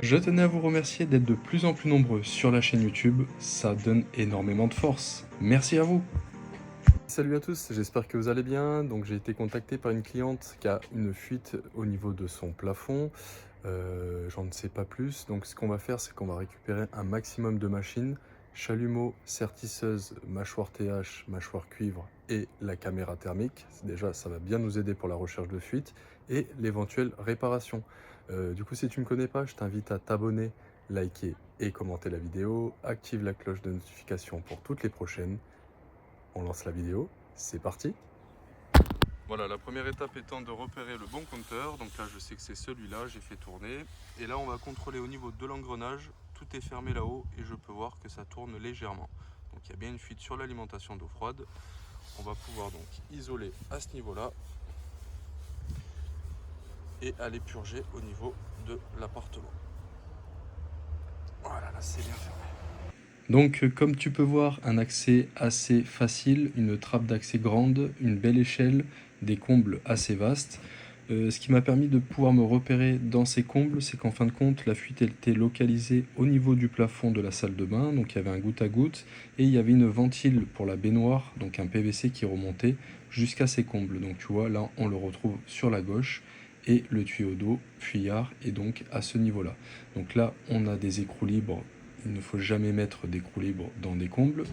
Je tenais à vous remercier d'être de plus en plus nombreux sur la chaîne YouTube, ça donne énormément de force. Merci à vous. Salut à tous, j'espère que vous allez bien. Donc j'ai été contacté par une cliente qui a une fuite au niveau de son plafond. J'en ne sais pas plus. Donc ce qu'on va faire, c'est qu'on va récupérer un maximum de machines, chalumeau, sertisseuse, mâchoire TH, mâchoire cuivre et la caméra thermique. Déjà, ça va bien nous aider pour la recherche de fuite et l'éventuelle réparation. Du coup, si tu ne me connais pas, je t'invite à t'abonner, liker et commenter la vidéo. Active la cloche de notification pour toutes les prochaines. On lance la vidéo, c'est parti. Voilà, la première étape étant de repérer le bon compteur. Donc là, je sais que c'est celui-là, j'ai fait tourner. Et là, on va contrôler au niveau de l'engrenage. Tout est fermé là-haut et je peux voir que ça tourne légèrement. Donc il y a bien une fuite sur l'alimentation d'eau froide. On va pouvoir donc isoler à ce niveau-là et aller purger au niveau de l'appartement. Voilà, là c'est bien fermé. Donc comme tu peux voir, un accès assez facile, une trappe d'accès grande, une belle échelle, des combles assez vastes. Ce qui m'a permis de pouvoir me repérer dans ces combles, c'est qu'en fin de compte, la fuite était localisée au niveau du plafond de la salle de bain, donc il y avait un goutte à goutte, et il y avait une ventile pour la baignoire, donc un PVC qui remontait jusqu'à ces combles. Donc tu vois, là on le retrouve sur la gauche, et le tuyau d'eau, fuyard, est donc à ce niveau-là. Donc là, on a des écrous libres. Il ne faut jamais mettre d'écrous libres dans des combles.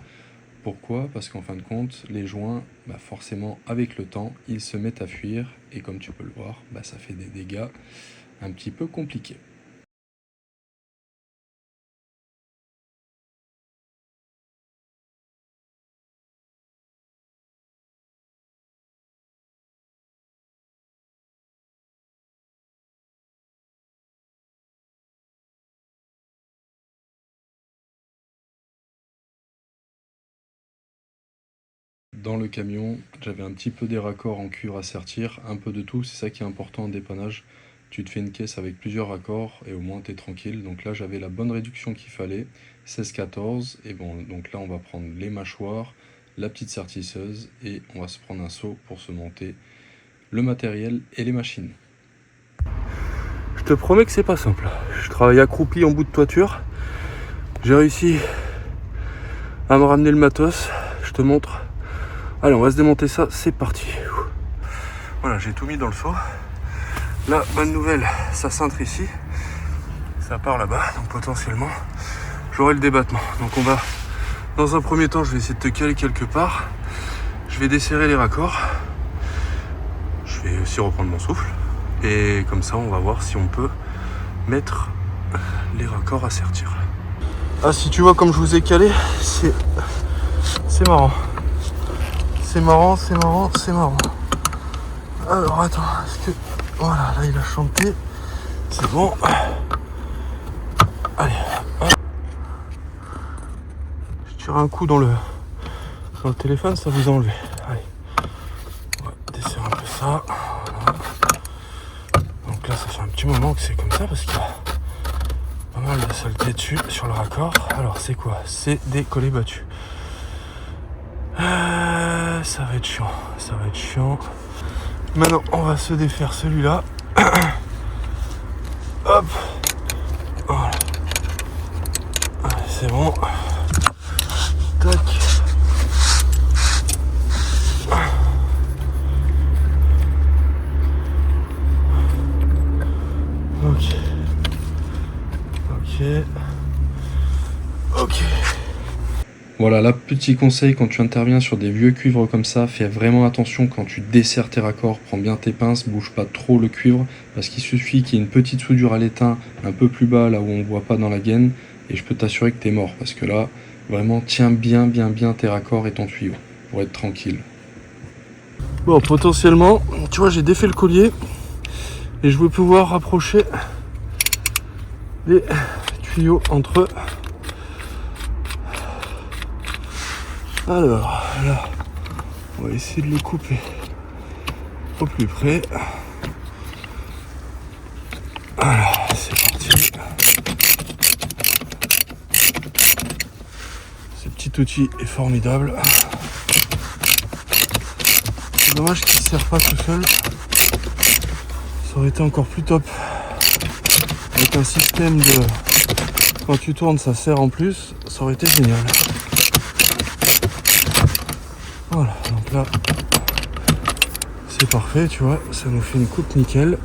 Pourquoi? Parce qu'en fin de compte, les joints, forcément, avec le temps, ils se mettent à fuir. Et comme tu peux le voir, ça fait des dégâts un petit peu compliqués. Dans le camion, j'avais un petit peu des raccords en cuir à sertir, un peu de tout, c'est ça qui est important en dépannage. Tu te fais une caisse avec plusieurs raccords et au moins tu es tranquille. Donc là j'avais la bonne réduction qu'il fallait, 16-14. Et bon, donc là on va prendre les mâchoires, la petite sertisseuse et on va se prendre un seau pour se monter le matériel et les machines. Je te promets que c'est pas simple. Je travaille accroupi en bout de toiture. J'ai réussi à me ramener le matos. Je te montre. Allez, on va se démonter ça, c'est parti. Voilà, j'ai tout mis dans le seau. La bonne nouvelle, ça cintre ici. Ça part là-bas, donc potentiellement, j'aurai le débattement. Donc on va, dans un premier temps, je vais essayer de te caler quelque part. Je vais desserrer les raccords. Je vais aussi reprendre mon souffle. Et comme ça, on va voir si on peut mettre les raccords à sertir. Ah, si tu vois comme je vous ai calé, c'est marrant. C'est marrant, c'est marrant, c'est marrant. Alors attends, est-ce que... Voilà, là il a chanté. C'est bon. Allez, hop. Je tire un coup dans le téléphone, ça vous a enlevé. Allez. On va desserrer un peu ça. Voilà. Donc là ça fait un petit moment que c'est comme ça parce qu'il y a pas mal de saleté dessus sur le raccord. Alors c'est quoi? C'est des collets battus. Ça va être chiant, ça va être chiant. Maintenant, on va se défaire celui-là. Hop. Voilà. Allez, c'est bon. Tac. Ok. Ok. Ok. Voilà, là, petit conseil, quand tu interviens sur des vieux cuivres comme ça, fais vraiment attention quand tu desserres tes raccords, prends bien tes pinces, bouge pas trop le cuivre, parce qu'il suffit qu'il y ait une petite soudure à l'étain un peu plus bas, là où on ne voit pas dans la gaine, et je peux t'assurer que t'es mort, parce que là, vraiment, tiens bien tes raccords et ton tuyau, pour être tranquille. Bon, potentiellement, tu vois, j'ai défait le collier, et je vais pouvoir rapprocher les tuyaux entre eux. Alors là, on va essayer de le couper au plus près. Voilà, c'est parti. Ce petit outil est formidable. C'est dommage qu'il ne sert pas tout seul. Ça aurait été encore plus top. avec un système de... Quand tu tournes, ça serre en plus, ça aurait été génial. Voilà, donc là, c'est parfait, tu vois, ça nous fait une coupe nickel.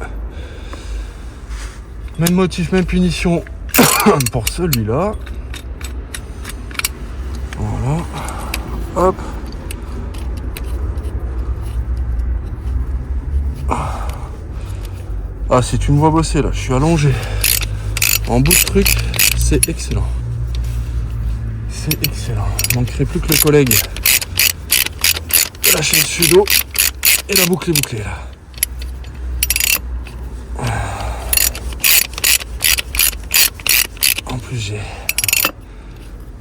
Même motif, même punition pour celui-là. Voilà, hop. Ah, si tu me vois bosser là, je suis allongé en bout de truc, c'est excellent. C'est excellent. Il manquerait plus que le collègue. La chaîne sudo et la boucle est bouclée là. En plus j'ai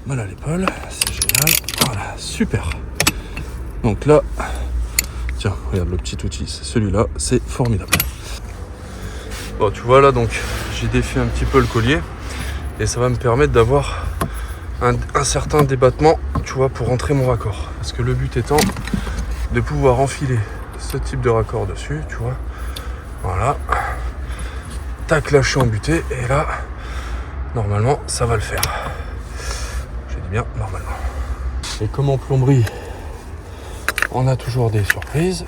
mal à l'épaule, c'est génial. Voilà, super. Donc là, tiens, regarde le petit outil, c'est celui-là, c'est formidable. Bon, tu vois là, donc j'ai défait un petit peu le collier et ça va me permettre d'avoir un certain débattement, tu vois, pour rentrer mon raccord. Parce que le but étant de pouvoir enfiler ce type de raccord dessus, tu vois. Voilà. Tac, là je suis embuté et là, normalement, ça va le faire. Je dis bien normalement. Et comme en plomberie, on a toujours des surprises.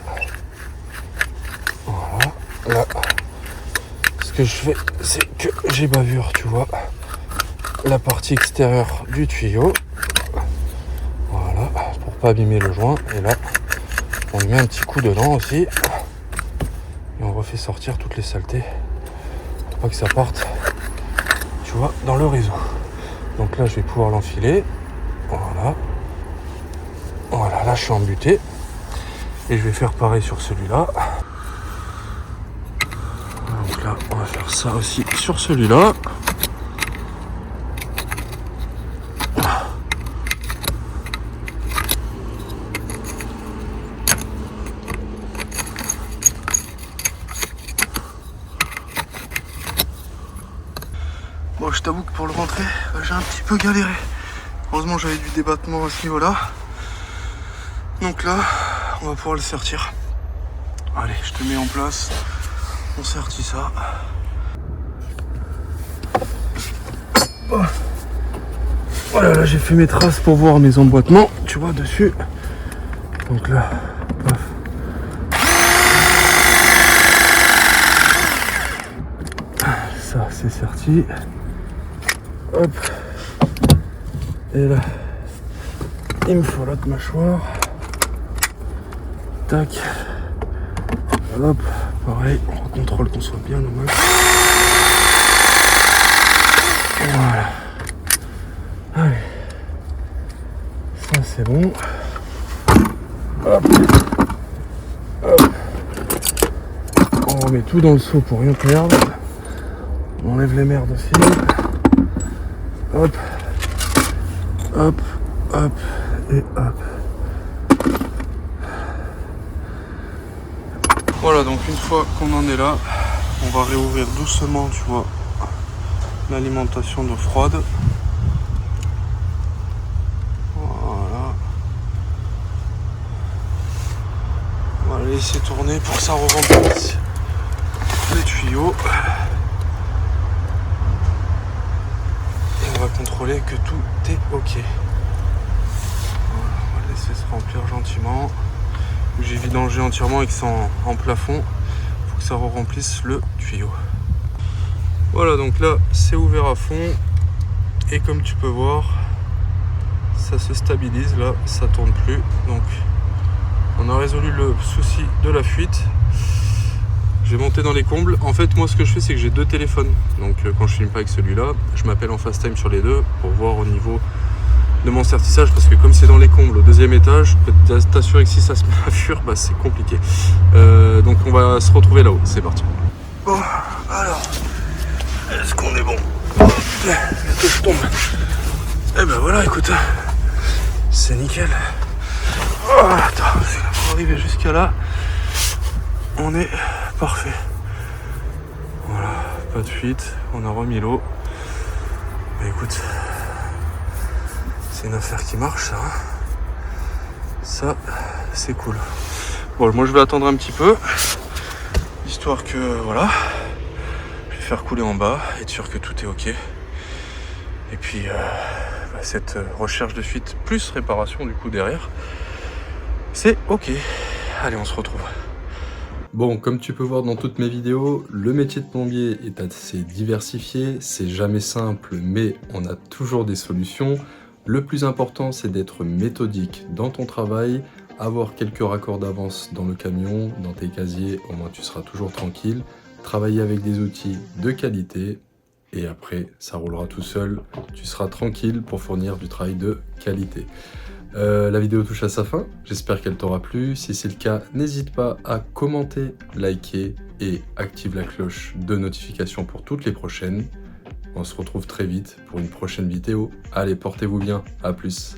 Voilà. Là, ce que je fais, c'est que j'ai bavure, tu vois, la partie extérieure du tuyau. Voilà, pour pas abîmer le joint. Et là, on lui met un petit coup dedans aussi. Et on refait sortir toutes les saletés. Pour pas que ça parte, tu vois, dans le réseau. Donc là, je vais pouvoir l'enfiler. Voilà. Voilà, là, je suis embuté. Et je vais faire pareil sur celui-là. Donc là, on va faire ça aussi sur celui-là. Bon, je t'avoue que pour le rentrer, j'ai un petit peu galéré. Heureusement, j'avais du débattement à ce niveau-là. Donc là, on va pouvoir le sertir. Allez, je te mets en place. On sertit ça. Oh. Voilà, là j'ai fait mes traces pour voir mes emboîtements, tu vois, dessus. Donc là, paf. Ça, c'est serti. Hop. Et là, il me faut l'autre mâchoire. Tac. Hop. Pareil, on contrôle qu'on soit bien normal. Voilà. Allez. Ça, c'est bon. Hop. Hop. On remet tout dans le seau pour rien perdre. On enlève les merdes aussi. Hop. Hop. Hop. Et hop. Voilà, donc une fois qu'on en est là, on va réouvrir doucement, tu vois, l'alimentation d'eau froide. Voilà. On va la laisser tourner pour que ça remplisse les tuyaux. Et on va contrôler que tout est ok. Voilà, on va laisser se remplir gentiment. J'ai vidangé entièrement et que c'est en plafond, il faut que ça remplisse le tuyau. Voilà, donc là c'est ouvert à fond et comme tu peux voir, ça se stabilise, là ça tourne plus. Donc on a résolu le souci de la fuite. J'ai monté dans les combles. En fait, moi ce que je fais, c'est que j'ai deux téléphones. Donc quand je filme pas avec celui-là, je m'appelle en FaceTime sur les deux pour voir au niveau de mon sertissage, parce que comme c'est dans les combles au deuxième étage, je peux t'assurer que si ça se met à fuir, bah, c'est compliqué. Donc on va se retrouver là-haut, c'est parti. Bon, alors, est-ce qu'on est bon? Est-ce que je tombe? Eh ben voilà, écoute, c'est nickel. Oh, attends, pour arriver jusqu'à là, on est parfait. Voilà, pas de fuite, on a remis l'eau. Mais écoute, c'est une affaire qui marche, ça. Ça, c'est cool. Bon, moi je vais attendre un petit peu, histoire que, voilà, je vais faire couler en bas, être sûr que tout est ok. Et puis cette recherche de fuite plus réparation du coup derrière, c'est ok. Allez, on se retrouve. Bon, comme tu peux voir dans toutes mes vidéos, le métier de plombier est assez diversifié, c'est jamais simple, mais on a toujours des solutions. Le plus important, c'est d'être méthodique dans ton travail, avoir quelques raccords d'avance dans le camion, dans tes casiers, au moins tu seras toujours tranquille, travailler avec des outils de qualité, et après, ça roulera tout seul, tu seras tranquille pour fournir du travail de qualité. La vidéo touche à sa fin, j'espère qu'elle t'aura plu. Si c'est le cas, n'hésite pas à commenter, liker et active la cloche de notification pour toutes les prochaines. On se retrouve très vite pour une prochaine vidéo. Allez, portez-vous bien, à plus.